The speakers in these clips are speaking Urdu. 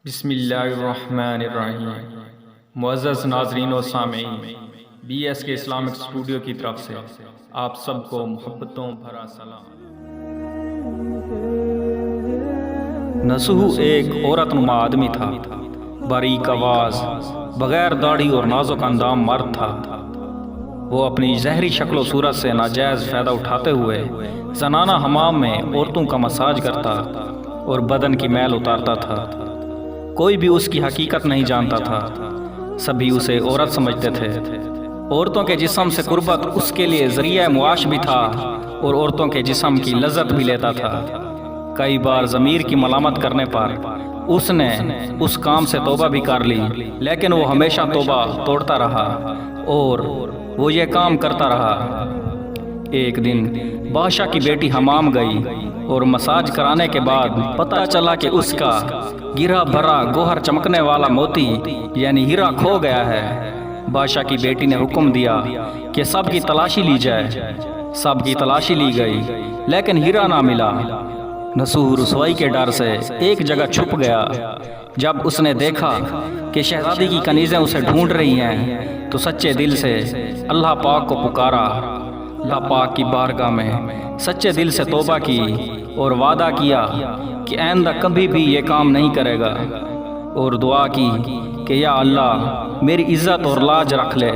بسم اللہ الرحمن الرحیم۔ معزز ناظرین و سامعین، بی ایس کے اسلامک اسٹوڈیو کی طرف سے آپ سب کو محبتوں بھرا سلام۔ نصوح ایک عورت نما آدمی تھا، باریک آواز، بغیر داڑھی اور نازک اندام مرد تھا۔ وہ اپنی ظاہری شکل و صورت سے ناجائز فائدہ اٹھاتے ہوئے زنانہ حمام میں عورتوں کا مساج کرتا اور بدن کی میل اتارتا تھا۔ کوئی بھی اس کی حقیقت نہیں جانتا تھا، سبھی اسے عورت سمجھتے تھے۔ عورتوں کے جسم سے قربت اس کے لیے ذریعہ معاش بھی تھا اور عورتوں کے جسم کی لذت بھی لیتا تھا۔ کئی بار ضمیر کی ملامت کرنے پر اس نے اس کام سے توبہ بھی کر لی، لیکن وہ ہمیشہ توبہ توڑتا رہا اور وہ یہ کام کرتا رہا۔ ایک دن بادشاہ کی بیٹی حمام گئی اور مساج کرانے کے بعد پتہ چلا کہ اس کا گرا بھرا گوہر چمکنے والا موتی یعنی ہیرا کھو گیا ہے۔ بادشاہ کی بیٹی نے حکم دیا کہ سب کی تلاشی لی جائے۔ سب کی تلاشی لی گئی لیکن ہیرا نہ ملا۔ نصوح رسوائی کے ڈر سے ایک جگہ چھپ گیا۔ جب اس نے دیکھا کہ شہزادی کی کنیزیں اسے ڈھونڈ رہی ہیں تو سچے دل سے اللہ پاک کو پکارا۔ اللہ پاک کی بارگاہ میں سچے دل سے توبہ کی اور وعدہ کیا کہ آئندہ کبھی بھی یہ کام نہیں کرے گا، اور دعا کی کہ یا اللہ میری عزت اور لاج رکھ لے۔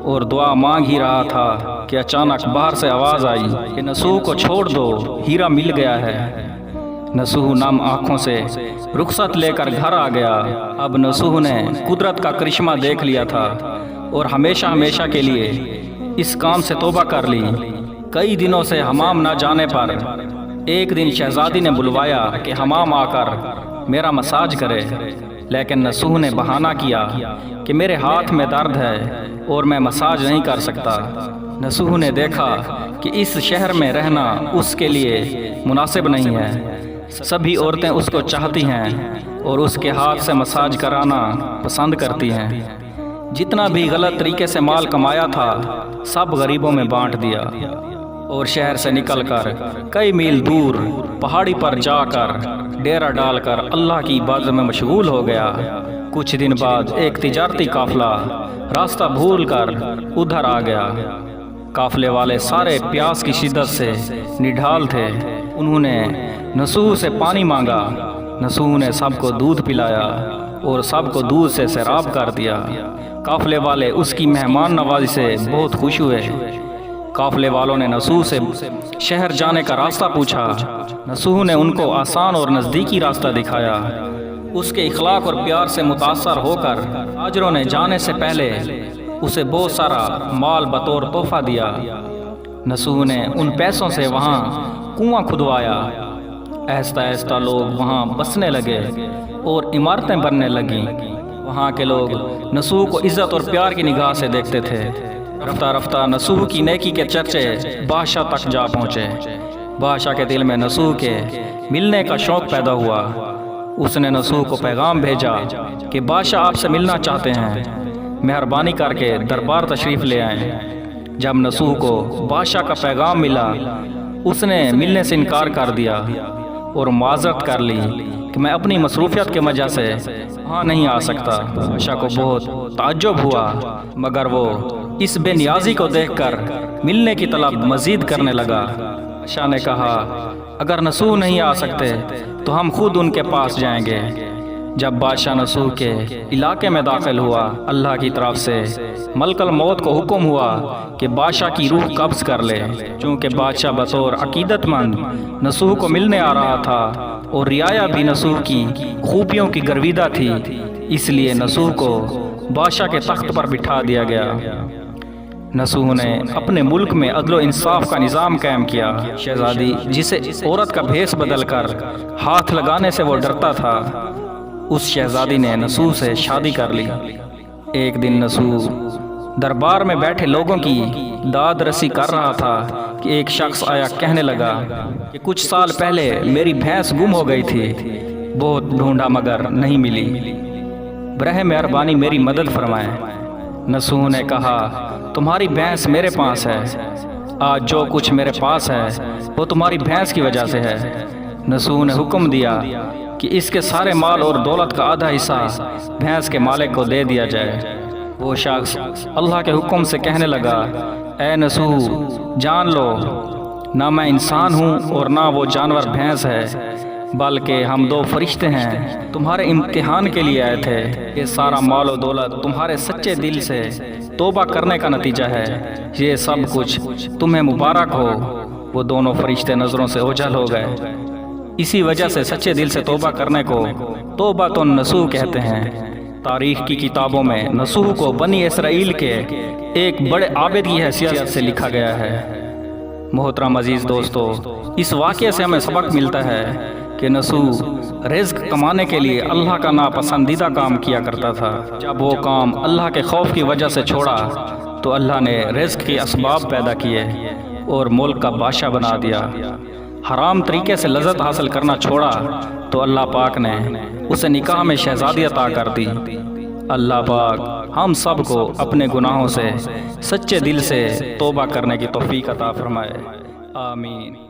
اور دعا مانگ ہی رہا تھا کہ اچانک باہر سے آواز آئی کہ نصوح کو چھوڑ دو، ہیرا مل گیا ہے۔ نصوح نم آنکھوں سے رخصت لے کر گھر آ گیا۔ اب نصوح نے قدرت کا کرشمہ دیکھ لیا تھا اور ہمیشہ کے لیے اس کام سے توبہ کر لی۔ کئی دنوں سے حمام نہ جانے پر ایک دن شہزادی نے بلوایا کہ حمام آ کر میرا مساج کرے، لیکن نصوح نے بہانہ کیا کہ میرے ہاتھ میں درد ہے اور میں مساج نہیں کر سکتا۔ نصوح نے دیکھا کہ اس شہر میں رہنا اس کے لیے مناسب نہیں ہے۔ سبھی عورتیں اس کو چاہتی ہیں اور اس کے ہاتھ سے مساج کرانا پسند کرتی ہیں۔ جتنا بھی غلط طریقے سے مال کمایا تھا سب غریبوں میں بانٹ دیا اور شہر سے نکل کر کئی میل دور پہاڑی پر جا کر ڈیرا ڈال کر اللہ کی عبادت میں مشغول ہو گیا۔ کچھ دن بعد ایک تجارتی قافلہ راستہ بھول کر ادھر آ گیا۔ قافلے والے سارے پیاس کی شدت سے نڈھال تھے۔ انہوں نے نصوح سے پانی مانگا۔ نصوح نے سب کو دودھ پلایا اور سب کو دودھ سے سیراب کر دیا۔ قافلے والے اس کی مہمان نوازی سے بہت خوش ہوئے۔ قافلے والوں نے نصوح سے شہر جانے کا راستہ پوچھا۔ نصوح نے ان کو آسان اور نزدیکی راستہ دکھایا۔ اس کے اخلاق اور پیار سے متاثر ہو کر تاجروں نے جانے سے پہلے اسے بہت سارا مال بطور تحفہ دیا۔ نصوح نے ان پیسوں سے وہاں کنواں کھدوایا۔ آہستہ آہستہ لوگ وہاں بسنے لگے اور عمارتیں بننے لگیں۔ وہاں کے لوگ نصوح کو عزت اور پیار کی نگاہ سے دیکھتے تھے۔ رفتہ رفتہ نصوح کی نیکی کے چرچے بادشاہ تک جا پہنچے۔ بادشاہ کے دل میں نصوح کے ملنے کا شوق پیدا ہوا۔ اس نے نصوح کو پیغام بھیجا کہ بادشاہ آپ سے ملنا چاہتے ہیں، مہربانی کر کے دربار تشریف لے آئیں۔ جب نصوح کو بادشاہ کا پیغام ملا اس نے ملنے سے انکار کر دیا اور معذرت کر لی کہ میں اپنی مصروفیت کی وجہ سے وہاں نہیں آ سکتا۔ بادشاہ کو بہت تعجب ہوا، مگر وہ اس بے نیازی کو دیکھ کر ملنے کی طلب مزید کرنے لگا۔ بادشاہ نے کہا اگر نصوح نہیں آ سکتے تو ہم خود ان کے پاس جائیں گے۔ جب بادشاہ نصوح کے علاقے میں داخل ہوا اللہ کی طرف سے ملک الموت کو حکم ہوا کہ بادشاہ کی روح قبض کر لے۔ چونکہ بادشاہ بطور عقیدت مند نصوح کو ملنے آ رہا تھا اور رعایا بھی نصوح کی خوبیوں کی گرویدہ تھی، اس لیے نصوح کو بادشاہ کے تخت پر بٹھا دیا گیا۔ نصوح نے اپنے ملک میں عدل و انصاف کا نظام قائم کیا۔ شہزادی جسے عورت کا بھیس بدل کر ہاتھ لگانے سے وہ ڈرتا تھا، اس شہزادی نے نصوح سے شادی کر لی۔ ایک دن نصوح دربار میں بیٹھے لوگوں کی داد رسی کر رہا تھا کہ ایک شخص آیا کہنے لگا کہ کچھ سال پہلے میری بھینس گم ہو گئی تھی، بہت ڈھونڈا مگر نہیں ملی، برہ مہربانی میری مدد فرمائیں۔ نصوح نے کہا تمہاری بھینس میرے پاس ہے، آج جو کچھ میرے پاس ہے وہ تمہاری بھینس کی وجہ سے ہے۔ نصوح نے حکم دیا کہ اس کے سارے مال اور دولت کا آدھا حصہ بھینس کے مالک کو دے دیا جائے۔ وہ شخص اللہ کے حکم سے کہنے لگا، اے نسوح، جان لو نہ میں انسان ہوں اور نہ وہ جانور بھینس ہے، بلکہ ہم دو فرشتے ہیں، تمہارے امتحان کے لیے آئے تھے۔ یہ سارا مال و دولت تمہارے سچے دل سے توبہ کرنے کا نتیجہ ہے، یہ سب کچھ تمہیں مبارک ہو۔ وہ دونوں فرشتے نظروں سے اوجھل ہو گئے۔ اسی وجہ سے سچے دل سے توبہ کرنے کو توبۃ النصوح کہتے ہیں۔ تاریخ کی کتابوں میں نصوح کو بنی اسرائیل کے ایک بڑے عابد کی حیثیت سے لکھا گیا ہے۔ محترم عزیز دوستو، اس واقعے سے ہمیں سبق ملتا ہے کہ نصوح رزق کمانے کے لیے اللہ کا ناپسندیدہ کام کیا کرتا تھا۔ جب وہ کام اللہ کے خوف کی وجہ سے چھوڑا تو اللہ نے رزق کے اسباب پیدا کیے اور ملک کا بادشاہ بنا دیا۔ حرام طریقے سے لذت حاصل کرنا چھوڑا تو اللہ پاک نے اسے نکاح میں شہزادی عطا کر دی۔ اللہ پاک ہم سب کو اپنے گناہوں سے سچے دل سے توبہ کرنے کی توفیق عطا فرمائے، آمین۔